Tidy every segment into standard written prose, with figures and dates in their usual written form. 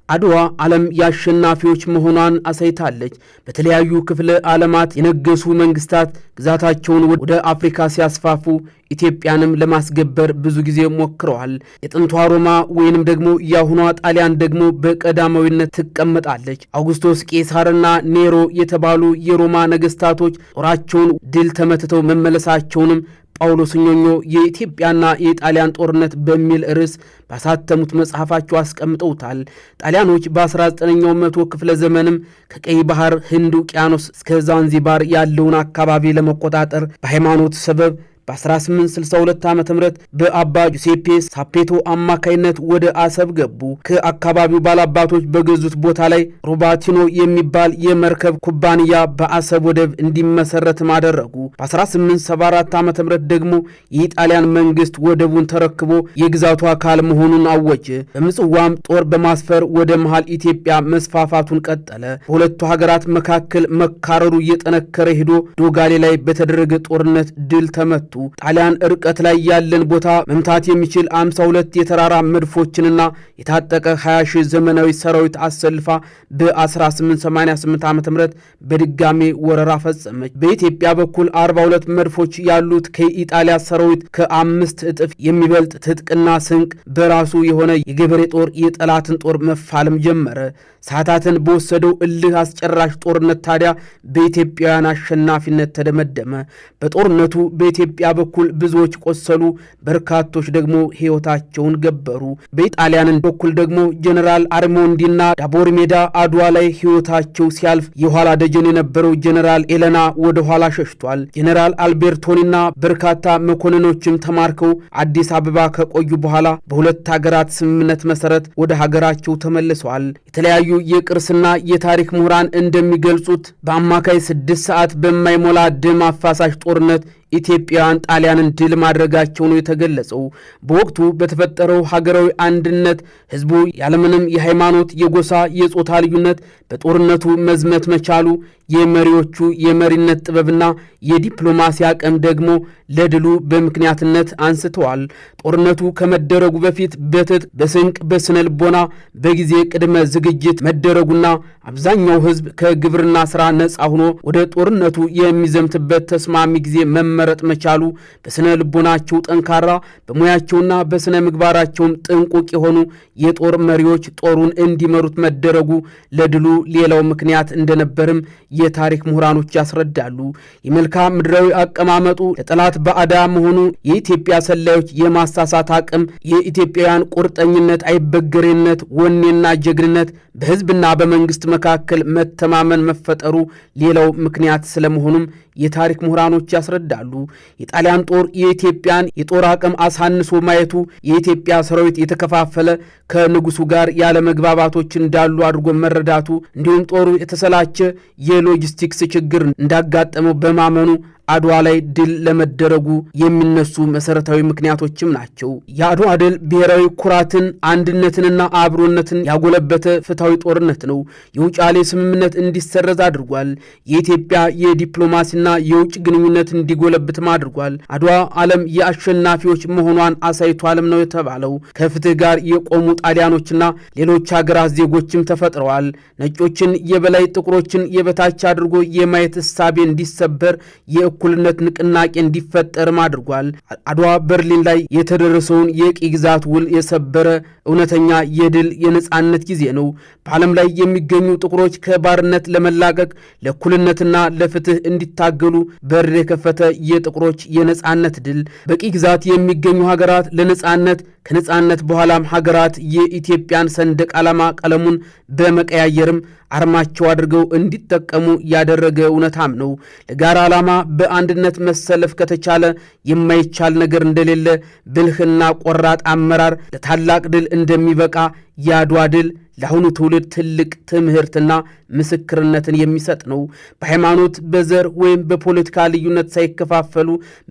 አድዋ ዓለም ያሸናፊዎች መሆኗን አሳይታለች። በተለያዩ ክፍለ ዓለማት የነገሱ መንግስታት ግዛታቸውን ወደ አፍሪካ ሲያስፋፉ ኢትዮጵያንም ለማስገበር ብዙ ጊዜ ሞክረዋል። የጥንቷ ሮማ ወይንም ደግሞ የአሁኗ ጣሊያን ደግሞ በቀዳማዊነት ትቀመጣለች። አውግስቶስ ቄሳርና ኔሮ የተባሉ የሮማ ነገስታቶች ጦራቸውን ድል ተመትተው መመለሳቸውንም ጳውሎስ ኞኞ የኢትዮጵያና የጣሊያን ጦርነት በሚል ርዕስ ባሳተሙት መጽሐፋቸው አስቀምጠውታል። ጣሊያኖች በ19ኛው መቶ ክፍለ ዘመንም ከቀይ ባህር ህንድ ውቅያኖስ እስከ ዛንዚባር ያለውን አካባቢ ለመቆጣጠር በሃይማኖት ሰበብ በ1862 ዓ.ም በአባ ጁሴፔ ሳፔቶ አማካይነት ወደ አሰብ ገቡ። ከአካባቢው ባላባቶች በገዙት ቦታ ላይ ሮባቲኖ የሚባል የመርከብ ኩባንያ በአሰብ ወደብ እንዲመሰረት ማደረጉ። በ1874 ዓ.ም ደግሞ የኢጣሊያን መንግስት ወደቡን ተረክቦ የግዛቱ አካል መሆኑን አወጀ። በምጽዋም ጦር በማስፈር ወደ መሃል ኢትዮጵያ መስፋፋቱን ቀጠለ። በሁለቱ ሀገራት መካከል መካረሩ እየጠነከረ ሄዶ ዶጋሌ ላይ በተደረገ ጦርነት ድል ተመቱ። ጣሊያን ርቀት ላይ ያለን ቦታ መምታት የሚችል 52 የተራራ መድፎችንና የታጠቀ 20 ሺህ ዘመናዊ ሰራዊት አሰልፋ በ1888 ዓ.ም በድጋሜ ወረራ ፈጸመች። በኢትዮጵያ በኩል 42 መድፎች ያሉት ከኢጣሊያ ሰራዊት ከ5 እጥፍ የሚበልጥ ትጥቅና ስንቅ በራሱ የሆነ የገበሬ ጦር የጠላትን ጦር መፋለም ጀመረ። ሰዓታትን በወሰደው እልህ አስጨራሽ ጦርነት ታዲያ በኢትዮጵያውያን አሸናፊነት ተደመደመ። በጦርነቱ በኢትዮጵያ በኩል ብዙዎች ቆሰሉ፣ በርካቶች ደግሞ ሕይወታቸውን ገበሩ። በኢጣሊያን በኩል ደግሞ ጀነራል አርሞንዲና ዳቦር ሜዳ አድዋ ላይ ሕይወታቸው ሲያልፍ የኋላ ደጀን የነበረው ጀነራል ኤለና ወደ ኋላ ሸሽቷል። ጀነራል አልቤርቶኒና በርካታ መኮንኖችም ተማርከው አዲስ አበባ ከቆዩ በኋላ በሁለት ሀገራት ስምምነት መሰረት ወደ ሀገራቸው ተመልሰዋል። የተለያዩ የቅርስና የታሪክ ምሁራን እንደሚገልጹት በአማካይ 6 ሰዓት በማይሞላ ደም አፋሳሽ ጦርነት ኢትዮጵያውያን ጣሊያንን ድል ማድረጋቸው ነው የተገለጸው። በወቅቱ በተፈጠረው ሀገራዊ አንድነት ህዝቡ ያለምንም የሃይማኖት፣ የጎሳ፣ የጾታ ልዩነት በጦርነቱ መዝመት መቻሉ የመሪዎቹ የመሪነት ጥበብና የዲፕሎማሲ አቅም ደግሞ ለድሉ በምክንያትነት አንስተዋል። ጦርነቱ ከመደረጉ በፊት በትጥቅ፣ በስንቅ፣ በስነ ልቦና በጊዜ ቅድመ ዝግጅት መደረጉና አብዛኛው ህዝብ ከግብርና ስራ ነፃ ሆኖ ወደ ጦርነቱ የሚዘምትበት ተስማሚ ጊዜ መመረጥ መቻሉ፣ በስነ ልቦናቸው ጠንካራ በሙያቸውና በስነ ምግባራቸውም ጥንቁቅ የሆኑ የጦር መሪዎች ጦሩን እንዲመሩት መደረጉ ለድሉ ሌላው ምክንያት እንደነበርም የታሪክ ምሁራኖች ያስረዳሉ። የመልክዓ ምድራዊ አቀማመጡ ለጠላት ባዕዳ መሆኑ፣ የኢትዮጵያ ሰላዮች የማሳሳት አቅም፣ የኢትዮጵያውያን ቁርጠኝነት፣ አይበገሬነት፣ ወኔና ጀግንነት፣ በህዝብና በመንግስት መካከል መተማመን መፈጠሩ ሌላው ምክንያት ስለመሆኑም የታሪክ ምሁራኖች ያስረዳሉ። የጣሊያን ጦር የኢትዮጵያን የጦር አቅም አሳንሶ ማየቱ፣ የኢትዮጵያ ሰራዊት የተከፋፈለ ከንጉሱ ጋር ያለ መግባባቶች እንዳሉ አድርጎ መረዳቱ፣ እንዲሁም ጦሩ የተሰላቸ የሎጂስቲክስ ችግር እንዳጋጠመው በማመኑ አድዋ ላይ ድል ለመደረጉ የሚነሱ መሰረታዊ ምክንያቶችም ናቸው። የአድዋ ድል ብሔራዊ ኩራትን፣ አንድነትንና አብሮነትን ያጎለበተ ፍትሃዊ ጦርነት ነው። የውጫሌ ስምምነት እንዲሰረዝ አድርጓል። የኢትዮጵያ የዲፕሎማሲና የውጭ ግንኙነት እንዲጎለብትም አድርጓል። አድዋ ዓለም የአሸናፊዎች መሆኗን አሳይቷልም ነው የተባለው። ከፍትህ ጋር የቆሙ ጣሊያኖችና ሌሎች ሀገራት ዜጎችም ተፈጥረዋል። ነጮችን የበላይ ጥቁሮችን የበታች አድርጎ የማየት እሳቤ እንዲሰበር እኩልነት ንቅናቄ እንዲፈጠርም አድርጓል። አድዋ በርሊን ላይ የተደረሰውን የቅኝ ግዛት ውል የሰበረ እውነተኛ የድል የነጻነት ጊዜ ነው። በዓለም ላይ የሚገኙ ጥቁሮች ከባርነት ለመላቀቅ ለእኩልነትና ለፍትህ እንዲታገሉ በር የከፈተ የጥቁሮች የነጻነት ድል። በቅኝ ግዛት የሚገኙ ሀገራት ለነጻነት፣ ከነጻነት በኋላም ሀገራት የኢትዮጵያን ሰንደቅ ዓላማ ቀለሙን በመቀያየርም አርማቸው አድርገው እንዲጠቀሙ ያደረገ እውነታም ነው። ለጋራ ዓላማ በአንድነት መሰለፍ ከተቻለ የማይቻል ነገር እንደሌለ ብልህና ቆራጥ አመራር ለታላቅ ድል እንደሚበቃ የአድዋ ድል ለአሁኑ ትውልድ ትልቅ ትምህርትና ምስክርነትን የሚሰጥ ነው። በሃይማኖት፣ በዘር ወይም በፖለቲካ ልዩነት ሳይከፋፈሉ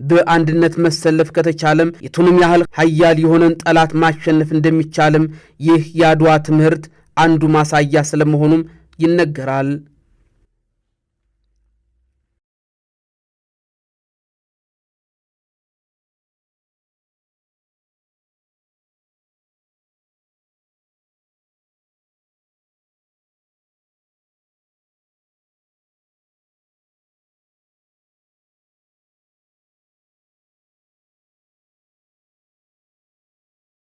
በአንድነት መሰለፍ ከተቻለም የቱንም ያህል ኃያል የሆነን ጠላት ማሸነፍ እንደሚቻልም ይህ የአድዋ ትምህርት አንዱ ማሳያ ስለመሆኑም ይነገራል።